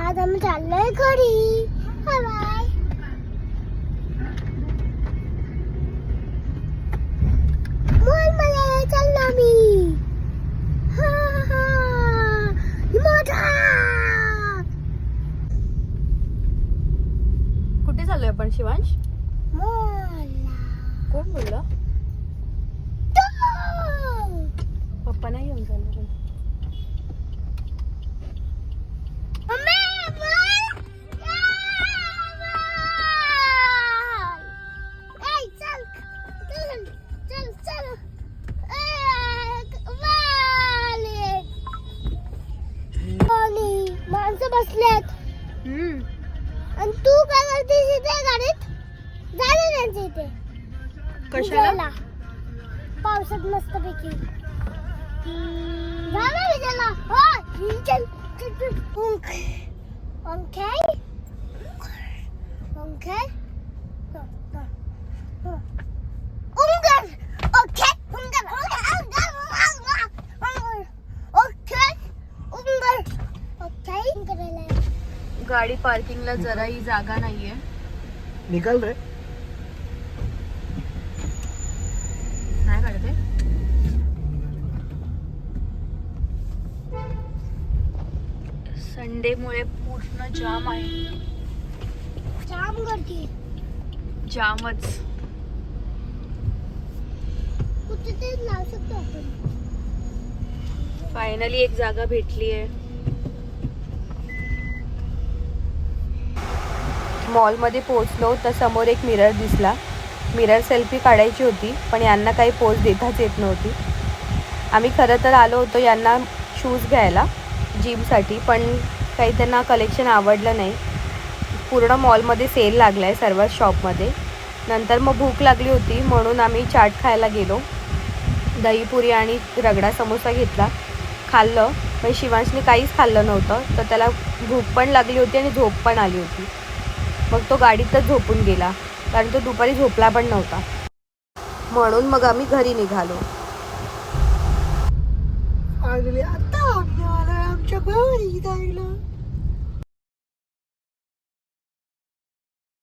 आज आम्ही चाललोय घरी. Bye bye. मॉल मध्ये चाललो आम्ही. हा हा मोठा. कुठे चाललोय आपण शिवांश? मॉलला. कोण बोललं? पप्पा नाही घेऊन चाललो. माणसं बसलेत आणि तू काय करतेस इथे गाडीत? झालं त्यांच्या इथे कशाला? पावसात मस्त पैकी झालं विजेला. चल ओके ओके ओके उंगर ओके उंगर ओके उंगर ओके उंगर. गाडी पार्किंगला जराही जागा नाहीये. निकाल रे. नाही काढते. संडेमुळे पूर्ण जाम आहे. जाम गर्दी. जामच. कुठे ते लावू शकतो आपण. फायनली एक जागा भेटली आहे. मॉलमध्ये पोहोचलो तर समोर एक मिरर दिसला. मिरर सेल्फी काढायची होती पण यांना काही पोज देताच येत नव्हती. आम्ही खरं तर आलो होतो यांना शूज घ्यायला जिमसाठी, पण काही त्यांना कलेक्शन आवडलं नाही. पूर्ण मॉलमध्ये सेल लागला आहे सर्व शॉपमध्ये. नंतर मग भूक लागली होती म्हणून आम्ही चाट खायला गेलो. दहीपुरी आणि रगडा समोसा घेतला, खाल्लं. पण शिवांशने काहीच खाल्लं नव्हतं तर त्याला भूक पण लागली होती आणि झोप पण आली होती. मग तो गाडीतच झोपून गेला कारण तो दुपारी झोपला पण नव्हता. म्हणून मग आम्ही घरी निघालो. आता आम्ही आलोय आमच्या घरी जायला.